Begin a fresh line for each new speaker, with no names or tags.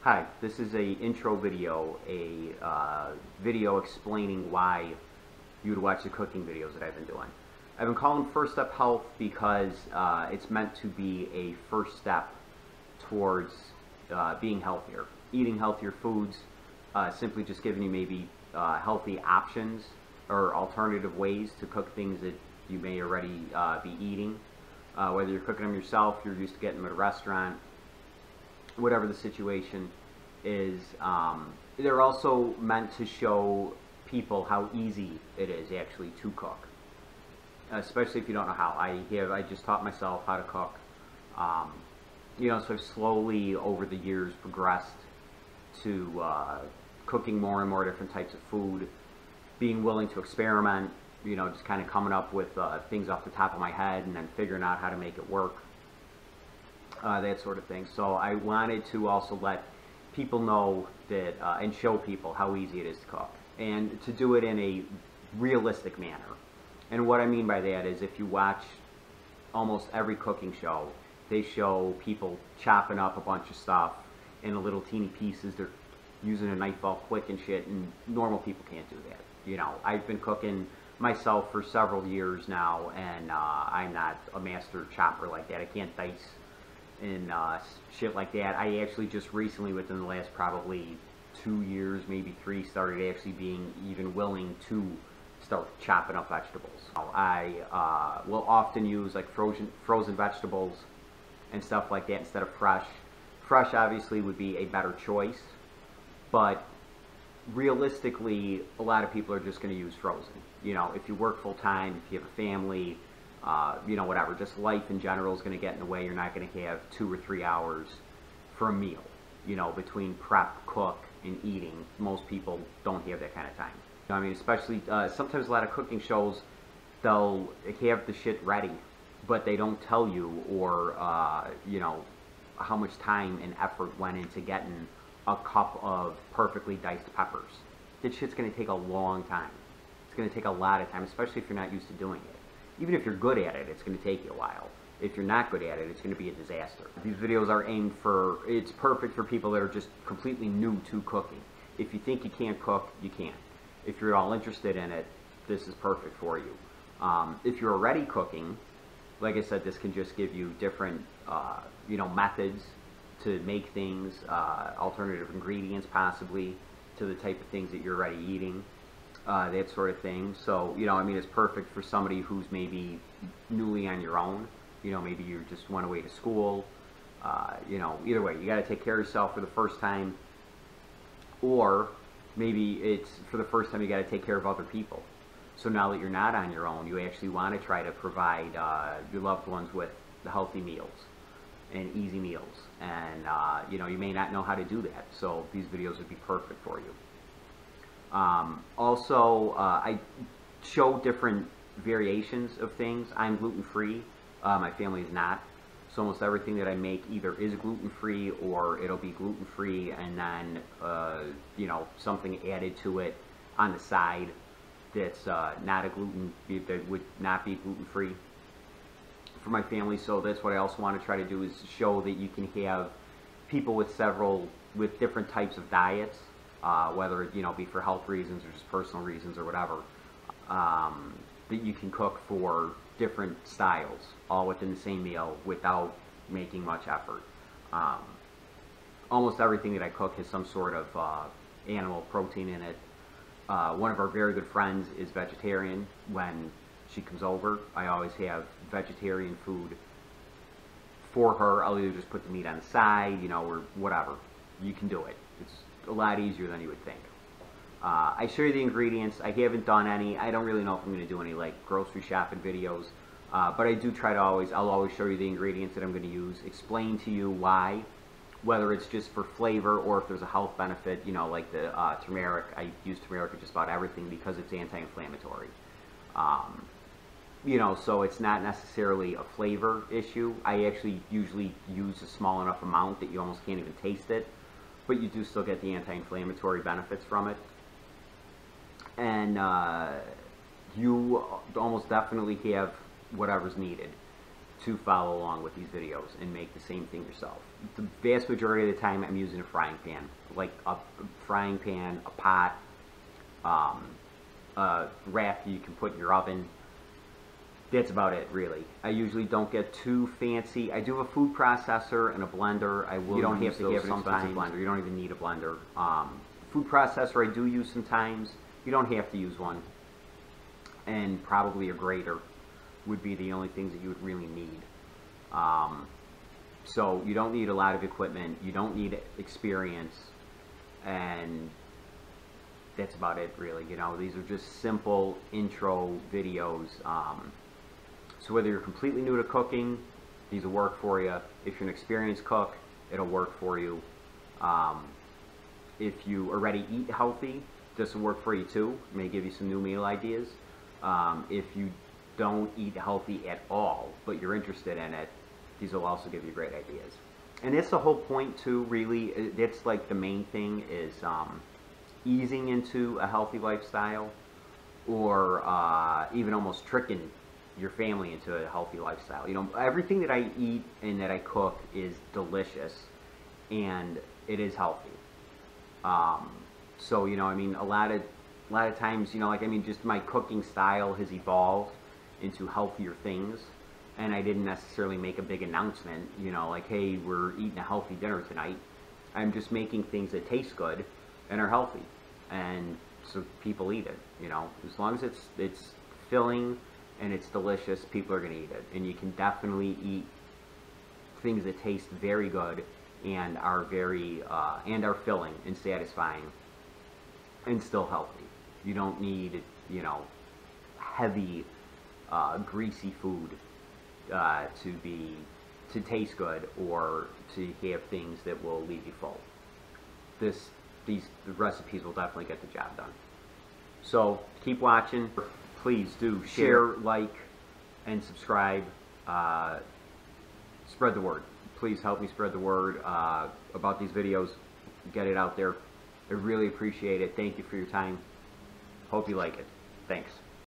Hi, this is a intro video, a video explaining why you would watch the cooking videos that I've been doing. I've been calling First Step Health because it's meant to be a first step towards being healthier, eating healthier foods, simply just giving you maybe healthy options or alternative ways to cook things that you may already be eating. Whether you're cooking them yourself, you're used to getting them at a restaurant, whatever the situation is. They're also meant to show people how easy it is actually to cook, especially if you don't know how. I just taught myself how to cook. So I've slowly over the years progressed to cooking more and more different types of food, being willing to experiment, just kind of coming up with things off the top of my head and then figuring out how to make it work. That sort of thing. So I wanted to also let people know that and show people how easy it is to cook and to do it in a realistic manner. And what I mean by that is if you watch almost every cooking show, they show people chopping up a bunch of stuff in little teeny pieces. They're using a knife all quick and shit, and normal people can't do that. I've been cooking myself for several years now, and I'm not a master chopper like that. I can't dice and shit like that. I actually just recently, within the last probably 2 years, maybe 3, started actually being even willing to start chopping up vegetables. I will often use like frozen vegetables and stuff like that instead of fresh. Fresh obviously would be a better choice, but realistically a lot of people are just going to use frozen. If you work full time, if you have a family, whatever, just life in general is going to get in the way. You're not going to have 2 or 3 hours for a meal, between prep, cook, and eating. Most people don't have that kind of time. Especially sometimes a lot of cooking shows, they'll have the shit ready, but they don't tell you or, how much time and effort went into getting a cup of perfectly diced peppers. That shit's going to take a long time. It's going to take a lot of time, especially if you're not used to doing it. Even if you're good at it, it's going to take you a while. If you're not good at it, it's going to be a disaster. These videos are aimed for, it's perfect for people that are just completely new to cooking. If you think you can't cook, you can't. If you're at all interested in it, this is perfect for you. If you're already cooking, like I said, this can just give you different, methods to make things, alternative ingredients possibly to the type of things that you're already eating. That sort of thing. So, it's perfect for somebody who's maybe newly on your own. Maybe you just went away to school. Either way, you got to take care of yourself for the first time. Or maybe it's for the first time you got to take care of other people. So now that you're not on your own, you actually want to try to provide your loved ones with the healthy meals and easy meals. And, you may not know how to do that. So these videos would be perfect for you. I show different variations of things. I'm gluten-free. My family is not. So almost everything that I make either is gluten-free or it'll be gluten-free and then, something added to it on the side that's not a gluten, that would not be gluten-free for my family. So that's what I also want to try to do, is show that you can have people with different types of diets. Whether it be for health reasons or just personal reasons or whatever, that you can cook for different styles, all within the same meal without making much effort. Almost everything that I cook has some sort of animal protein in it. One of our very good friends is vegetarian. When she comes over, I always have vegetarian food for her. I'll either just put the meat on the side, or whatever. You can do it. It's a lot easier than you would think. I show you the ingredients. I haven't done any. I don't really know if I'm going to do any like grocery shopping videos, but I do try to I'll always show you the ingredients that I'm going to use, explain to you why, whether it's just for flavor or if there's a health benefit, like the turmeric. I use turmeric in just about everything because it's anti-inflammatory. So it's not necessarily a flavor issue. I actually usually use a small enough amount that you almost can't even taste it, but you do still get the anti-inflammatory benefits from it. And you almost definitely have whatever's needed. to follow along with these videos and make the same thing yourself. The vast majority of the time I'm using a frying pan, like a frying pan, a pot, a rack you can put in your oven. That's about it, really. I usually don't get too fancy. I do have a food processor and a blender. You don't have to have an expensive blender. You don't even need a blender. Food processor I do use sometimes. You don't have to use one. And probably a grater would be the only things that you would really need. So you don't need a lot of equipment. You don't need experience. And that's about it, really. You know, these are just simple intro videos. So whether you're completely new to cooking, these will work for you. If you're an experienced cook, it'll work for you. If you already eat healthy, this will work for you too. It may give you some new meal ideas. If you don't eat healthy at all, but you're interested in it, these will also give you great ideas. And that's the whole point too, really. That's like the main thing is easing into a healthy lifestyle, or even almost tricking your family into a healthy lifestyle. You know, everything that I eat and that I cook is delicious, and it is healthy. So, you know, I mean, a lot of times, you know, like, I mean, just my cooking style has evolved into healthier things, and I didn't necessarily make a big announcement, you know, like, hey, we're eating a healthy dinner tonight. I'm just making things that taste good and are healthy, and so people eat it, you know. As long as it's filling and it's delicious, people are going to eat it. And you can definitely eat things that taste very good and are very and are filling and satisfying and still healthy. You don't need, you know, heavy greasy food to taste good or to have things that will leave you full. The recipes will definitely get the job done. So keep watching. Please do share, like, and subscribe. Spread the word. Please help me spread the word about these videos. Get it out there. I really appreciate it. Thank you for your time. Hope you like it. Thanks.